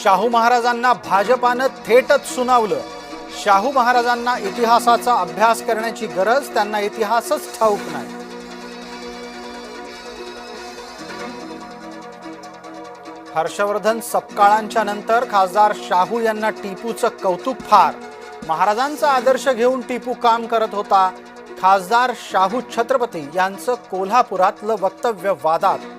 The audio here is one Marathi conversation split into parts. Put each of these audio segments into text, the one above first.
शाहू महाराजांना भाजपानं थेटच सुनावलं। शाहू महाराजांना इतिहासाचा अभ्यास करण्याची गरज, त्यांना इतिहासच ठाऊक नाही। हर्षवर्धन सपकाळांच्या नंतर खासदार शाहू यांना टिपूचं कौतुक फार। महाराजांचा आदर्श घेऊन टिपू काम करत होता। खासदार शाहू छत्रपती यांचं कोल्हापुरातलं वक्तव्य वादात।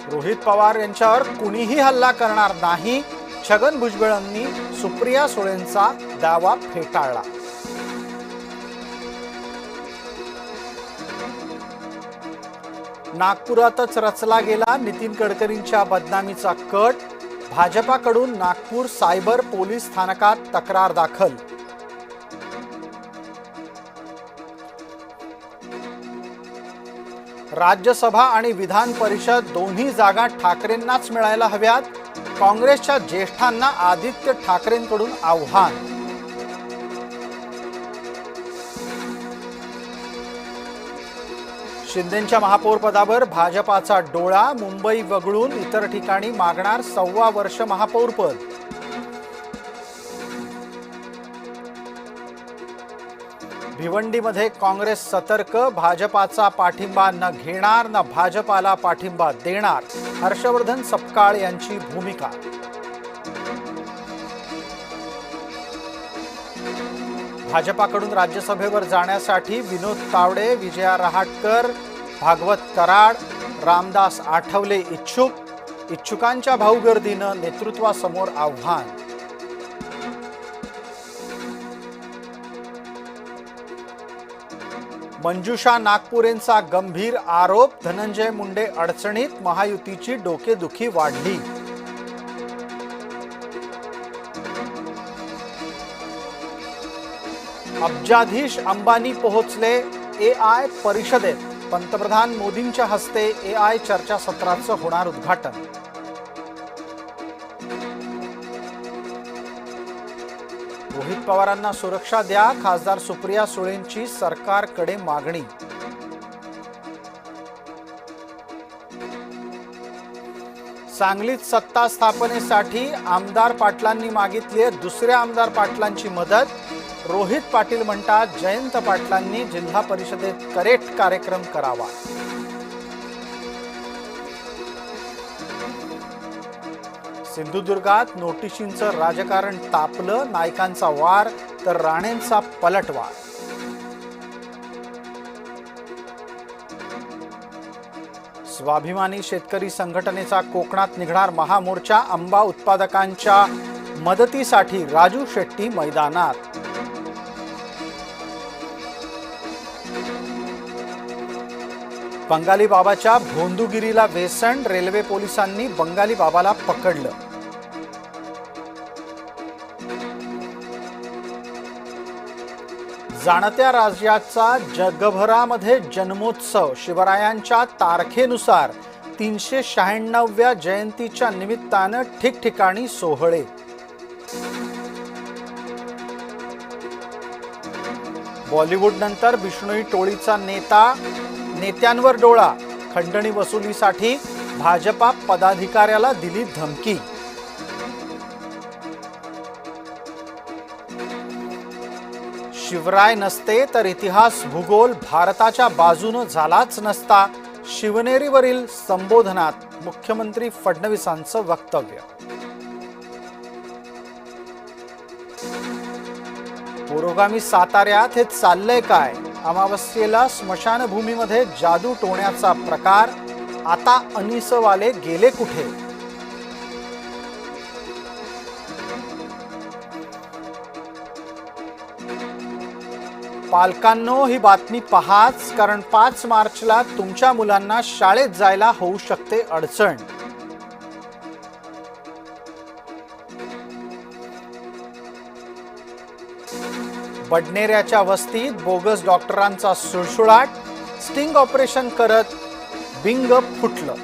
रोहित पवार यांच्यावर कुणीही हल्ला करणार नाही, छगन भुजबळांनी सुप्रिया सुळेंचा दावा फेटाळला। नागपुरातच रचला गेला नितीन गडकरींच्या बदनामीचा कट। भाजपाकडून नागपूर सायबर पोलीस स्थानकात तक्रार दाखल। राज्यसभा आणि विधान परिषद दोन्ही जागा ठाकरेंनाच मिळायला हव्यात। काँग्रेसच्या ज्येष्ठांना आदित्य ठाकरेंकडून आव्हान। शिंदेंच्या महापौर पदावर भाजपाचा डोळा। मुंबई वगळून इतर ठिकाणी मागणार 1.25 वर्ष महापौर पद। भिवंडीमध्ये काँग्रेस सतर्क, भाजपाचा पाठिंबा न घेणार न भाजपाला पाठिंबा देणार, हर्षवर्धन सपकाळ यांची भूमिका। भाजपाकडून राज्यसभेवर जाण्यासाठी विनोद तावडे, विजया रहाटकर, भागवत कराड, रामदास आठवले इच्छुक। इच्छुकांच्या भाऊगर्दीनं नेतृत्वासमोर आव्हान। मंजुषा नागपुरेंचा गंभीर आरोप, धनंजय मुंडे अडचणीत, महायुतीची डोकेदुखी वाढली। अब्जाधीश अंबानी पोहोचले AI परिषदेत। पंतप्रधान मोदींच्या हस्ते AI चर्चासत्राचं होणार उद्घाटन। रोहित पवारांना सुरक्षा द्या, खासदार सुप्रिया सुळेंची सरकारकडे मागणी। सांगलीत सत्ता स्थापनेसाठी आमदार पाटलांनी मागितली दुसऱ्या आमदार पाटलांची मदत। रोहित पाटील म्हणतात जयंत पाटलांनी जिल्हा परिषदेत करेक्ट कार्यक्रम करावा। सिंधुदुर्गात नोटिशींचं राजकारण तापलं, नायकांचा वार तर राणेंचा पलटवार। स्वाभिमानी शेतकरी संघटनेचा कोकणात निघणार महामोर्चा। आंबा उत्पादकांच्या मदतीसाठी राजू शेट्टी मैदानात। बंगाली बाबाच्या भोंदूगिरीला वेसण, रेल्वे पोलिसांनी बंगाली बाबाला पकडलं। जाणत्या राज्याचा जगभरामध्ये जन्मोत्सव। शिवरायांच्या तारखेनुसार 396व्या जयंतीच्या निमित्तानं ठिकठिकाणी सोहळे। बॉलिवूड नंतर बिष्णोई टोळीचा नेत्यांवर डोळा। खंडणी वसुलीसाठी भाजपा पदाधिकाऱ्याला दिली धमकी। शिवराय नसते तर इतिहास भूगोल भारताच्या बाजूने झालाच नसता। शिवनेरीवरील संबोधनात मुख्यमंत्री फडणवीसांचं वक्तव्य। पुरोगामी साताऱ्यात हे चाललंय काय? अमावस्येला स्मशानभूमीमध्ये जादू टोण्याचा प्रकार। आता अनिसवाले गेले कुठे? पालकांनो ही बातमी पहाच, कारण 5 मार्चला तुमच्या मुलांना शाळेत जायला होऊ शकते अडचण। बडनेऱ्याच्या वस्तीत बोगस डॉक्टरांचा सुळसुळाट। स्टिंग ऑपरेशन करत बिंग फुटलं।